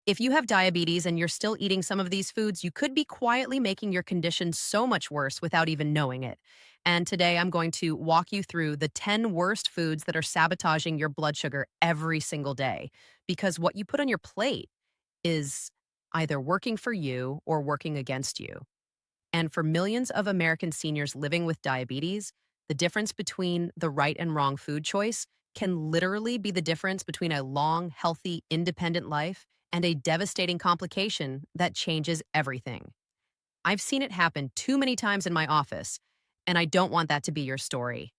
If you have diabetes and you're still eating some of these foods, you could be quietly making your condition so much worse without even knowing it. And today I'm going to walk you through the 10 worst foods that are sabotaging your blood sugar every single day. Because what you put on your plate is either working for you or working against you. And for millions of American seniors living with diabetes, the difference between the right and wrong food choice can literally be the difference between a long, healthy, independent life and a devastating complication that changes everything. I've seen it happen too many times in my office, and I don't want that to be your story.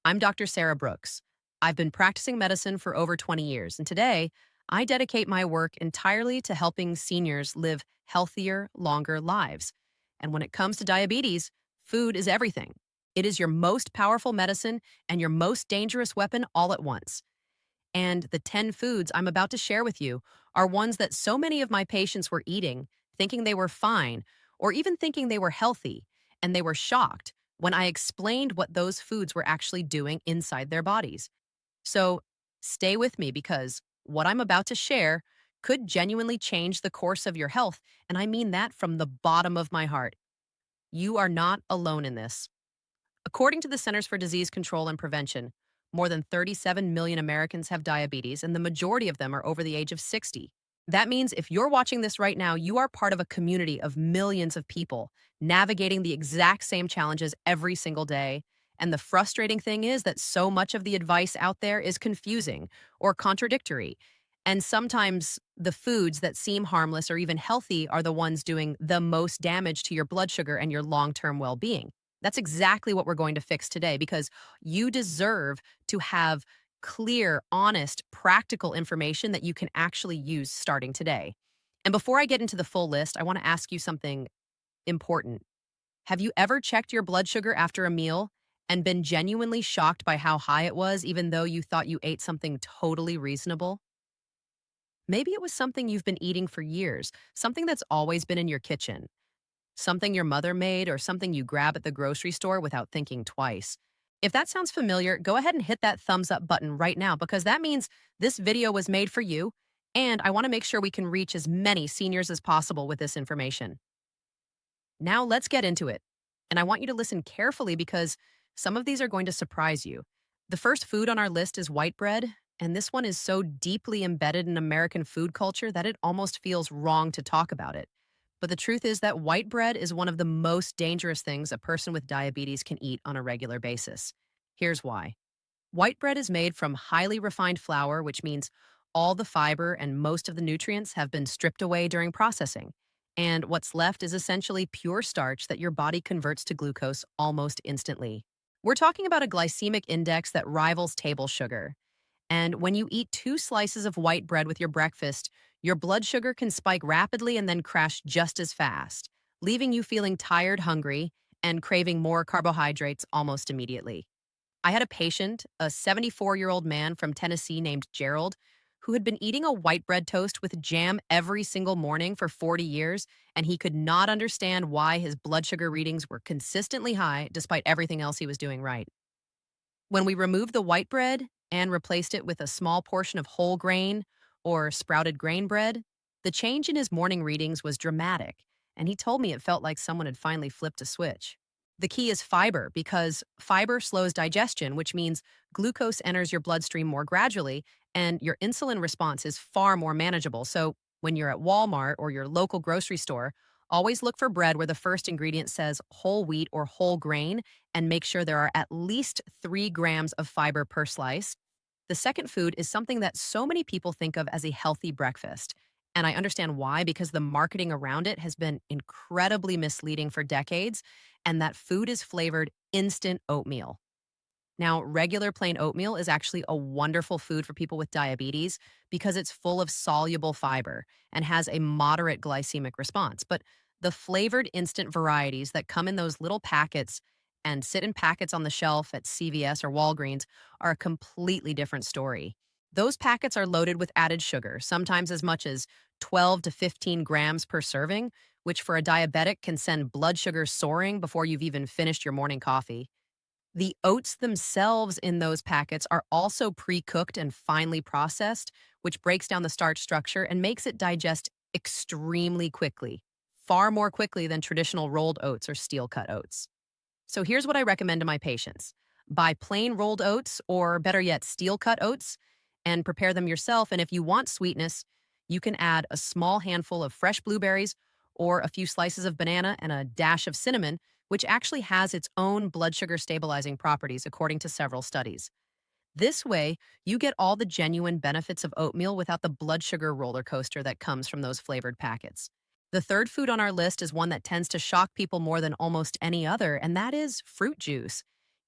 I'm Dr. Sarah Brooks. I've been practicing medicine for over 20 years, and today I dedicate my work entirely to helping seniors live healthier, longer lives. And when it comes to diabetes, food is everything. It is your most powerful medicine and your most dangerous weapon all at once. And the 10 foods I'm about to share with you are ones that so many of my patients were eating, thinking they were fine, or even thinking they were healthy, and they were shocked when I explained what those foods were actually doing inside their bodies. So stay with me because what I'm about to share could genuinely change the course of your health, and I mean that from the bottom of my heart. You are not alone in this. According to the Centers for Disease Control and Prevention, more than 37 million Americans have diabetes, and the majority of them are over the age of 60. That means if you're watching this right now, you are part of a community of millions of people navigating the exact same challenges every single day. And the frustrating thing is that so much of the advice out there is confusing or contradictory. And sometimes the foods that seem harmless or even healthy are the ones doing the most damage to your blood sugar and your long term well being. That's exactly what we're going to fix today because you deserve to have clear, honest, practical information that you can actually use starting today. And before I get into the full list, I want to ask you something important. Have you ever checked your blood sugar after a meal and been genuinely shocked by how high it was, even though you thought you ate something totally reasonable? Maybe it was something you've been eating for years, something that's always been in your kitchen, something your mother made, or something you grab at the grocery store without thinking twice. If that sounds familiar, go ahead and hit that thumbs up button right now because that means this video was made for you, and I want to make sure we can reach as many seniors as possible with this information. Now let's get into it. And I want you to listen carefully because some of these are going to surprise you. The first food on our list is white bread, and this one is so deeply embedded in American food culture that it almost feels wrong to talk about it. But the truth is that white bread is one of the most dangerous things a person with diabetes can eat on a regular basis. Here's why. White bread is made from highly refined flour, which means all the fiber and most of the nutrients have been stripped away during processing. And what's left is essentially pure starch that your body converts to glucose almost instantly. We're talking about a glycemic index that rivals table sugar. And when you eat two slices of white bread with your breakfast, your blood sugar can spike rapidly and then crash just as fast, leaving you feeling tired, hungry, and craving more carbohydrates almost immediately. I had a patient, a 74-year-old man from Tennessee named Gerald, who had been eating a white bread toast with jam every single morning for 40 years, and he could not understand why his blood sugar readings were consistently high despite everything else he was doing right. When we removed the white bread and replaced it with a small portion of whole grain or sprouted grain bread, the change in his morning readings was dramatic, and he told me it felt like someone had finally flipped a switch. The key is fiber because fiber slows digestion, which means glucose enters your bloodstream more gradually and your insulin response is far more manageable. So, when you're at Walmart or your local grocery store, always look for bread where the first ingredient says whole wheat or whole grain and make sure there are at least 3 grams of fiber per slice. The second food is something that so many people think of as a healthy breakfast. And I understand why, because the marketing around it has been incredibly misleading for decades, and that food is flavored instant oatmeal. Now, regular plain oatmeal is actually a wonderful food for people with diabetes because it's full of soluble fiber and has a moderate glycemic response. But the flavored instant varieties that come in those little packets and sit in packets on the shelf at CVS or Walgreens are a completely different story. Those packets are loaded with added sugar, sometimes as much as 12 to 15 grams per serving, which for a diabetic can send blood sugar soaring before you've even finished your morning coffee. The oats themselves in those packets are also pre-cooked and finely processed, which breaks down the starch structure and makes it digest extremely quickly, far more quickly than traditional rolled oats or steel-cut oats. So here's what I recommend to my patients. Buy plain rolled oats, or better yet, steel-cut oats, and prepare them yourself. And if you want sweetness, you can add a small handful of fresh blueberries or a few slices of banana and a dash of cinnamon, which actually has its own blood sugar stabilizing properties according to several studies. This way, you get all the genuine benefits of oatmeal without the blood sugar roller coaster that comes from those flavored packets. The third food on our list is one that tends to shock people more than almost any other, and that is fruit juice,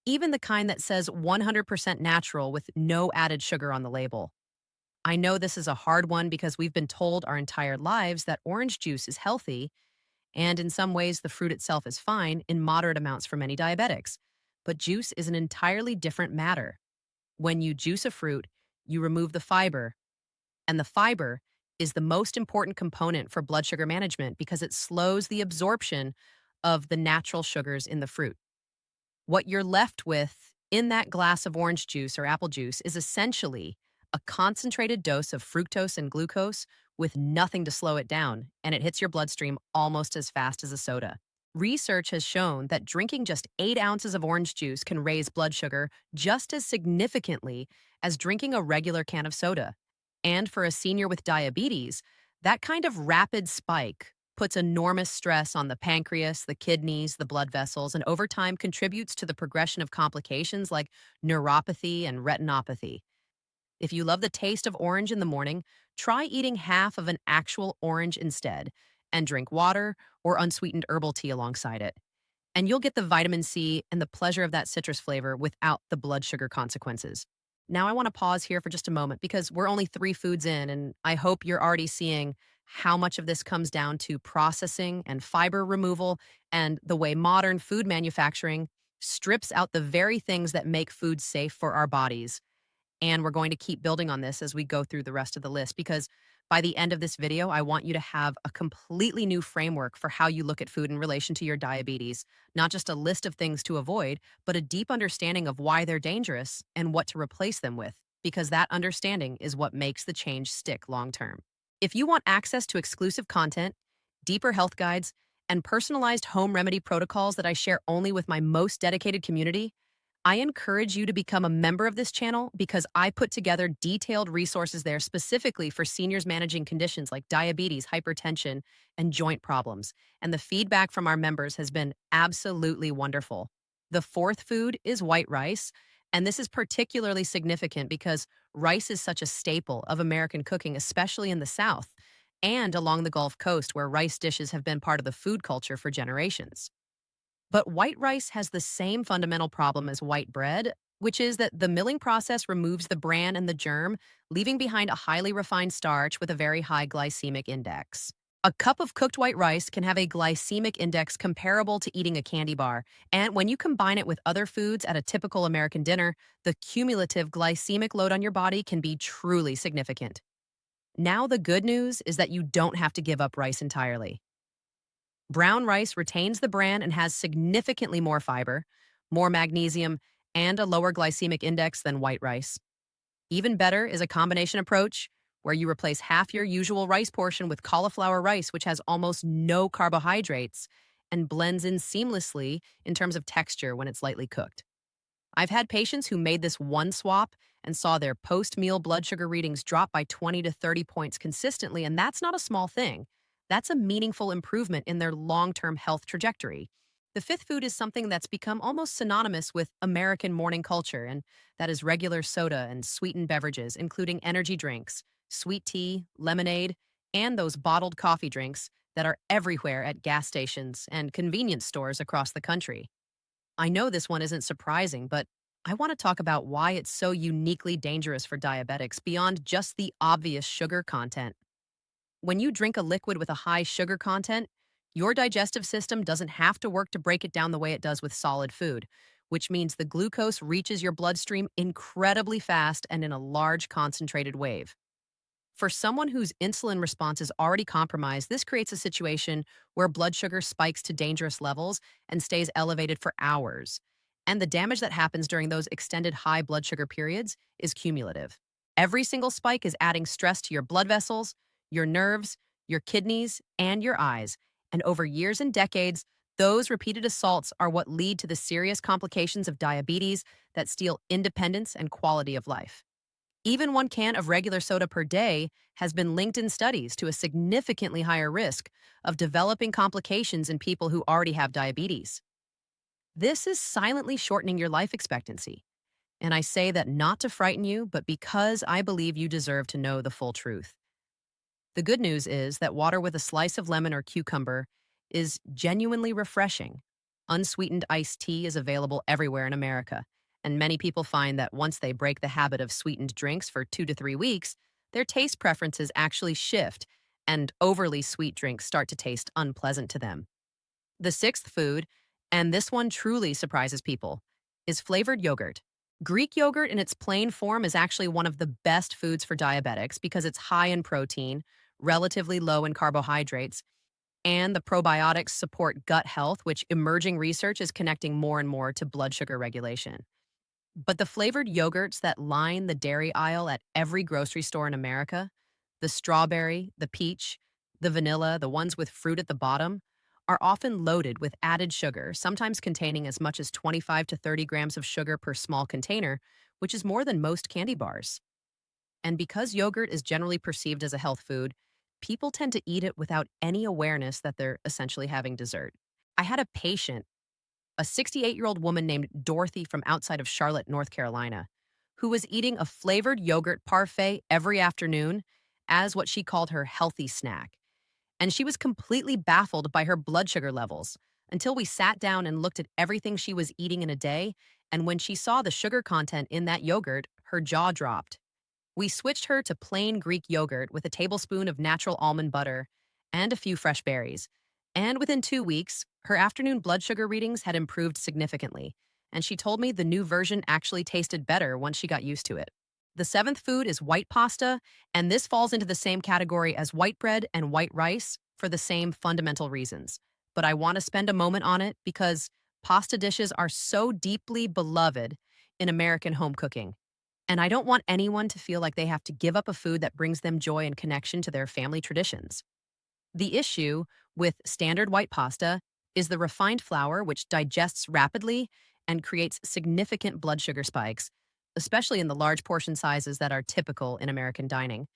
even the kind that says 100% natural with no added sugar on the label. I know this is a hard one because we've been told our entire lives that orange juice is healthy, and in some ways, the fruit itself is fine in moderate amounts for many diabetics. But juice is an entirely different matter. When you juice a fruit, you remove the fiber, and the fiber is the most important component for blood sugar management because it slows the absorption of the natural sugars in the fruit. What you're left with in that glass of orange juice or apple juice is essentially a concentrated dose of fructose and glucose with nothing to slow it down, and it hits your bloodstream almost as fast as a soda. Research has shown that drinking just 8 ounces of orange juice can raise blood sugar just as significantly as drinking a regular can of soda. And for a senior with diabetes, that kind of rapid spike puts enormous stress on the pancreas, the kidneys, the blood vessels, and over time contributes to the progression of complications like neuropathy and retinopathy. If you love the taste of orange in the morning, try eating half of an actual orange instead and drink water or unsweetened herbal tea alongside it. And you'll get the vitamin C and the pleasure of that citrus flavor without the blood sugar consequences. Now, I want to pause here for just a moment because we're only 3 foods in, and I hope you're already seeing how much of this comes down to processing and fiber removal and the way modern food manufacturing strips out the very things that make food safe for our bodies. And we're going to keep building on this as we go through the rest of the list because by the end of this video, I want you to have a completely new framework for how you look at food in relation to your diabetes. Not just a list of things to avoid, but a deep understanding of why they're dangerous and what to replace them with, because that understanding is what makes the change stick long term. If you want access to exclusive content, deeper health guides, and personalized home remedy protocols that I share only with my most dedicated community, I encourage you to become a member of this channel because I put together detailed resources there specifically for seniors managing conditions like diabetes, hypertension, and joint problems. And the feedback from our members has been absolutely wonderful. The fourth food is white rice, and this is particularly significant because rice is such a staple of American cooking, especially in the South and along the Gulf Coast, where rice dishes have been part of the food culture for generations. But white rice has the same fundamental problem as white bread, which is that the milling process removes the bran and the germ, leaving behind a highly refined starch with a very high glycemic index. A cup of cooked white rice can have a glycemic index comparable to eating a candy bar, and when you combine it with other foods at a typical American dinner, the cumulative glycemic load on your body can be truly significant. Now, the good news is that you don't have to give up rice entirely. Brown rice retains the bran and has significantly more fiber, more magnesium, and a lower glycemic index than white rice. Even better is a combination approach where you replace half your usual rice portion with cauliflower rice, which has almost no carbohydrates and blends in seamlessly in terms of texture when it's lightly cooked. I've had patients who made this one swap and saw their post-meal blood sugar readings drop by 20 to 30 points consistently, and that's not a small thing. That's a meaningful improvement in their long-term health trajectory. The fifth food is something that's become almost synonymous with American morning culture, and that is regular soda and sweetened beverages, including energy drinks, sweet tea, lemonade, and those bottled coffee drinks that are everywhere at gas stations and convenience stores across the country. I know this one isn't surprising, but I want to talk about why it's so uniquely dangerous for diabetics beyond just the obvious sugar content. When you drink a liquid with a high sugar content, your digestive system doesn't have to work to break it down the way it does with solid food, which means the glucose reaches your bloodstream incredibly fast and in a large concentrated wave. For someone whose insulin response is already compromised, this creates a situation where blood sugar spikes to dangerous levels and stays elevated for hours. And the damage that happens during those extended high blood sugar periods is cumulative. Every single spike is adding stress to your blood vessels, your nerves, your kidneys, and your eyes. And over years and decades, those repeated assaults are what lead to the serious complications of diabetes that steal independence and quality of life. Even one can of regular soda per day has been linked in studies to a significantly higher risk of developing complications in people who already have diabetes. This is silently shortening your life expectancy. And I say that not to frighten you, but because I believe you deserve to know the full truth. The good news is that water with a slice of lemon or cucumber is genuinely refreshing. Unsweetened iced tea is available everywhere in America, and many people find that once they break the habit of sweetened drinks for 2 to 3 weeks, their taste preferences actually shift, and overly sweet drinks start to taste unpleasant to them. The sixth food, and this one truly surprises people, is flavored yogurt. Greek yogurt in its plain form is actually one of the best foods for diabetics because it's high in protein, relatively low in carbohydrates, and the probiotics support gut health, which emerging research is connecting more and more to blood sugar regulation. But the flavored yogurts that line the dairy aisle at every grocery store in America, the strawberry, the peach, the vanilla, the ones with fruit at the bottom, are often loaded with added sugar, sometimes containing as much as 25 to 30 grams of sugar per small container, which is more than most candy bars. And because yogurt is generally perceived as a health food, people tend to eat it without any awareness that they're essentially having dessert. I had a patient, a 68-year-old woman named Dorothy from outside of Charlotte, North Carolina, who was eating a flavored yogurt parfait every afternoon as what she called her healthy snack. And she was completely baffled by her blood sugar levels until we sat down and looked at everything she was eating in a day. And when she saw the sugar content in that yogurt, her jaw dropped. We switched her to plain Greek yogurt with a tablespoon of natural almond butter and a few fresh berries. And within 2 weeks, her afternoon blood sugar readings had improved significantly. And she told me the new version actually tasted better once she got used to it. The seventh food is white pasta, and this falls into the same category as white bread and white rice for the same fundamental reasons. But I want to spend a moment on it because pasta dishes are so deeply beloved in American home cooking. And I don't want anyone to feel like they have to give up a food that brings them joy and connection to their family traditions. The issue with standard white pasta is the refined flour, which digests rapidly and creates significant blood sugar spikes, especially in the large portion sizes that are typical in American dining.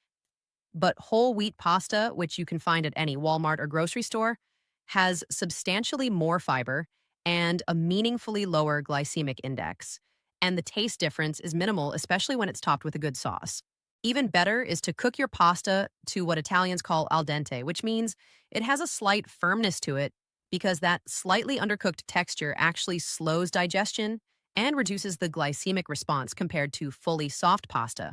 But whole wheat pasta, which you can find at any Walmart or grocery store, has substantially more fiber and a meaningfully lower glycemic index. And the taste difference is minimal, especially when it's topped with a good sauce. Even better is to cook your pasta to what Italians call al dente, which means it has a slight firmness to it because that slightly undercooked texture actually slows digestion and reduces the glycemic response compared to fully soft pasta.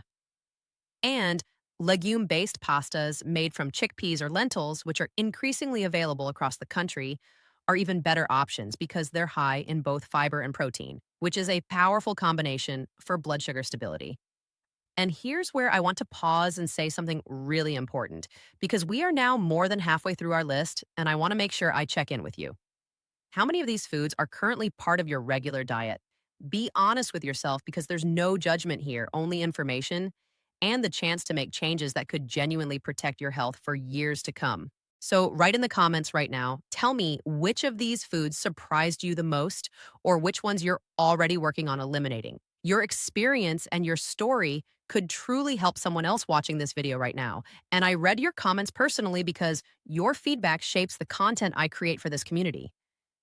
And legume-based pastas made from chickpeas or lentils, which are increasingly available across the country, are even better options because they're high in both fiber and protein, which is a powerful combination for blood sugar stability. And here's where I want to pause and say something really important because we are now more than halfway through our list, and I want to make sure I check in with you. How many of these foods are currently part of your regular diet? Be honest with yourself because there's no judgment here, only information and the chance to make changes that could genuinely protect your health for years to come. So, write in the comments right now, tell me which of these foods surprised you the most or which ones you're already working on eliminating. Your experience and your story could truly help someone else watching this video right now. And I read your comments personally because your feedback shapes the content I create for this community.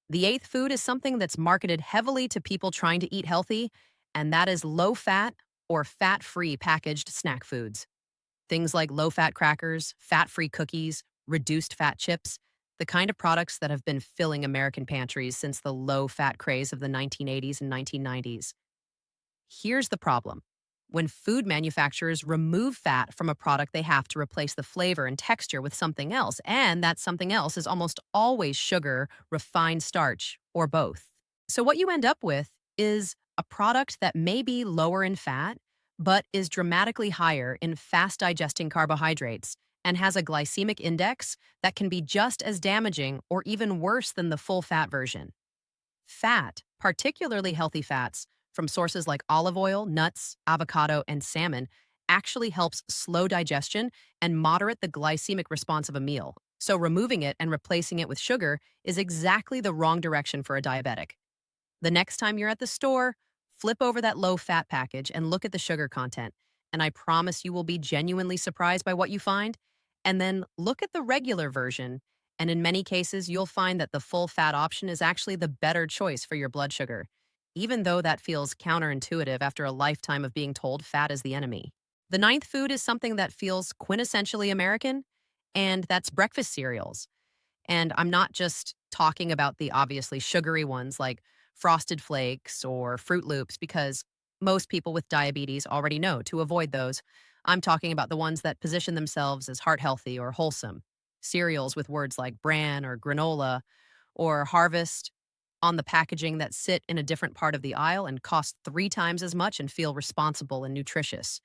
The eighth food is something that's marketed heavily to people trying to eat healthy, and that is low-fat or fat-free packaged snack foods. Things like low-fat crackers, fat-free cookies, reduced fat chips, the kind of products that have been filling American pantries since the low-fat craze of the 1980s and 1990s. Here's the problem. When food manufacturers remove fat from a product, they have to replace the flavor and texture with something else, and that something else is almost always sugar, refined starch, or both. So what you end up with is a product that may be lower in fat, but is dramatically higher in fast-digesting carbohydrates and has a glycemic index that can be just as damaging or even worse than the full-fat version. Fat, Particularly healthy fats from sources like olive oil, nuts, avocado, and salmon actually helps slow digestion and moderate the glycemic response of a meal. So removing it and replacing it with sugar is exactly the wrong direction for a diabetic. The next time you're at the store, flip over that low fat package and look at the sugar content. And I promise you will be genuinely surprised by what you find. And then look at the regular version. And in many cases, you'll find that the full fat option is actually the better choice for your blood sugar, even though that feels counterintuitive after a lifetime of being told fat is the enemy. The ninth food is something that feels quintessentially American, and that's breakfast cereals. And I'm not just talking about the obviously sugary ones like Frosted Flakes or Fruit Loops, because most people with diabetes already know to avoid those. I'm talking about the ones that position themselves as heart healthy or wholesome. Cereals with words like bran or granola or harvest on the packaging that sit in a different part of the aisle and cost 3 times as much and feel responsible and nutritious.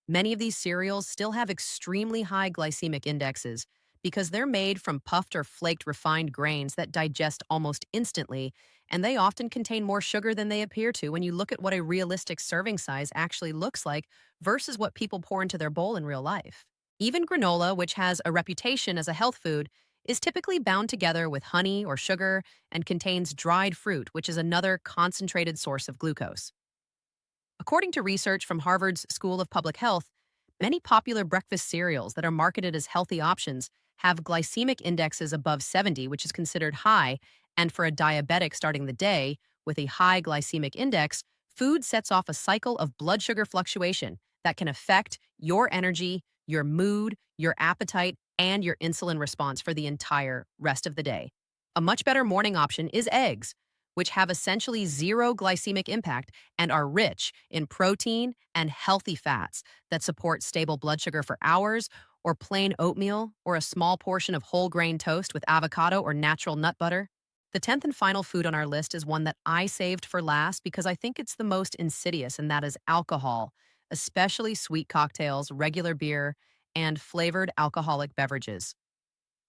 Many of these cereals still have extremely high glycemic indexes because they're made from puffed or flaked refined grains that digest almost instantly, and they often contain more sugar than they appear to when you look at what a realistic serving size actually looks like versus what people pour into their bowl in real life. Even granola, which has a reputation as a health food, is typically bound together with honey or sugar and contains dried fruit, which is another concentrated source of glucose. According to research from Harvard's School of Public Health, many popular breakfast cereals that are marketed as healthy options have glycemic indexes above 70, which is considered high, and for a diabetic starting the day with a high glycemic index, food sets off a cycle of blood sugar fluctuation that can affect your energy, your mood, your appetite, and your insulin response for the entire rest of the day. A much better morning option is eggs, which have essentially zero glycemic impact and are rich in protein and healthy fats that support stable blood sugar for hours, or plain oatmeal, or a small portion of whole grain toast with avocado or natural nut butter. The 10th and final food on our list is one that I saved for last because I think it's the most insidious, and that is alcohol, especially sweet cocktails, regular beer, and flavored alcoholic beverages.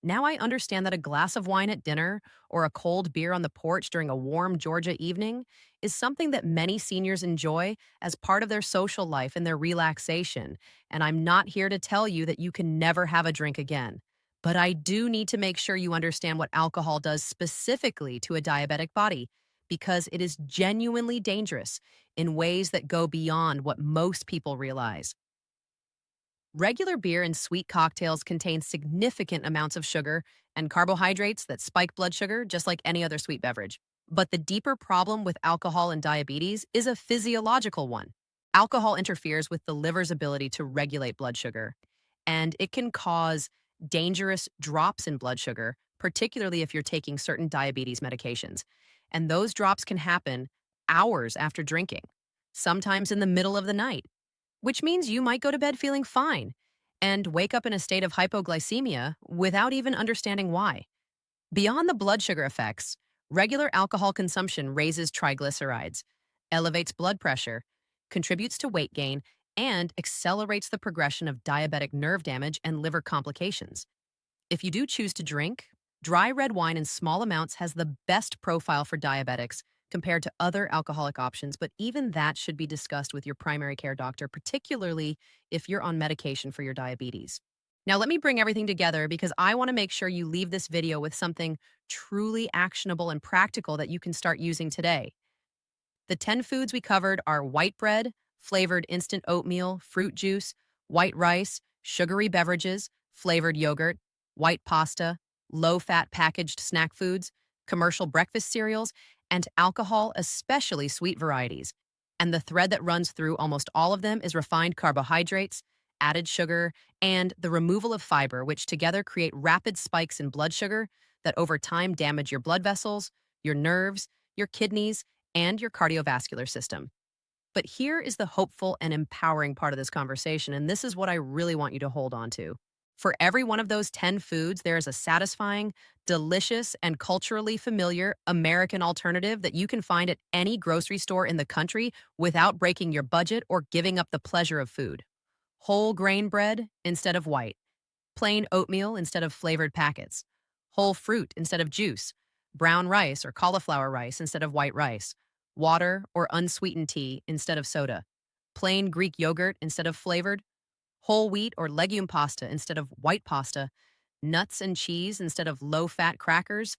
Now I understand that a glass of wine at dinner or a cold beer on the porch during a warm Georgia evening is something that many seniors enjoy as part of their social life and their relaxation. And I'm not here to tell you that you can never have a drink again. But I do need to make sure you understand what alcohol does specifically to a diabetic body, because it is genuinely dangerous in ways that go beyond what most people realize. Regular beer and sweet cocktails contain significant amounts of sugar and carbohydrates that spike blood sugar, just like any other sweet beverage. But the deeper problem with alcohol and diabetes is a physiological one. Alcohol interferes with the liver's ability to regulate blood sugar, and it can cause dangerous drops in blood sugar, particularly if you're taking certain diabetes medications. And those drops can happen hours after drinking, sometimes in the middle of the night, which means you might go to bed feeling fine and wake up in a state of hypoglycemia without even understanding why. Beyond the blood sugar effects, regular alcohol consumption raises triglycerides, elevates blood pressure, contributes to weight gain, and accelerates the progression of diabetic nerve damage and liver complications. If you do choose to drink, dry red wine in small amounts has the best profile for diabetics compared to other alcoholic options, but even that should be discussed with your primary care doctor, particularly if you're on medication for your diabetes. Now, let me bring everything together because I want to make sure you leave this video with something truly actionable and practical that you can start using today. The 10 foods we covered are white bread, flavored instant oatmeal, fruit juice, white rice, sugary beverages, flavored yogurt, white pasta, low fat packaged snack foods, commercial breakfast cereals, and alcohol, especially sweet varieties. And the thread that runs through almost all of them is refined carbohydrates, added sugar, and the removal of fiber, which together create rapid spikes in blood sugar that over time damage your blood vessels, your nerves, your kidneys, and your cardiovascular system. But here is the hopeful and empowering part of this conversation, and this is what I really want you to hold on to. For every one of those 10 foods, there is a satisfying, delicious, and culturally familiar American alternative that you can find at any grocery store in the country without breaking your budget or giving up the pleasure of food. Whole grain bread instead of white, plain oatmeal instead of flavored packets, whole fruit instead of juice, brown rice or cauliflower rice instead of white rice, water or unsweetened tea instead of soda, plain Greek yogurt instead of flavored, whole wheat or legume pasta instead of white pasta, nuts and cheese instead of low fat crackers,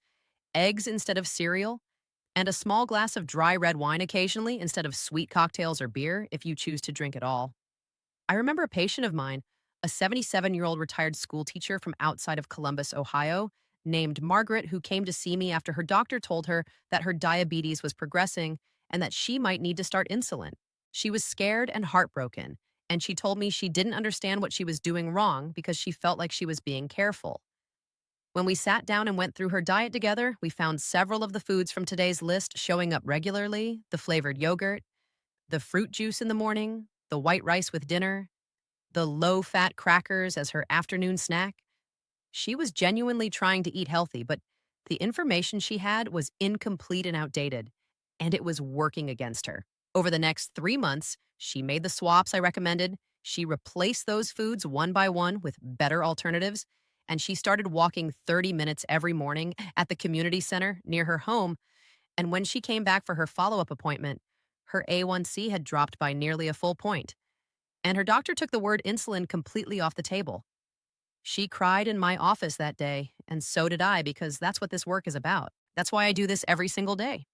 eggs instead of cereal, and a small glass of dry red wine occasionally instead of sweet cocktails or beer if you choose to drink at all. I remember a patient of mine, a 77-year-old retired school teacher from outside of Columbus, Ohio, named Margaret, who came to see me after her doctor told her that her diabetes was progressing and that she might need to start insulin. She was scared and heartbroken, and she told me she didn't understand what she was doing wrong because she felt like she was being careful. When we sat down and went through her diet together, we found several of the foods from today's list showing up regularly: the flavored yogurt, the fruit juice in the morning, the white rice with dinner, the low fat crackers as her afternoon snack. She was genuinely trying to eat healthy, but the information she had was incomplete and outdated, and it was working against her. Over the next 3 months, she made the swaps I recommended. She replaced those foods one by one with better alternatives, and she started walking 30 minutes every morning at the community center near her home. And when she came back for her follow up appointment, her A1C had dropped by nearly a full point, and her doctor took the word insulin completely off the table. She cried in my office that day, and so did I because that's what this work is about. That's why I do this every single day.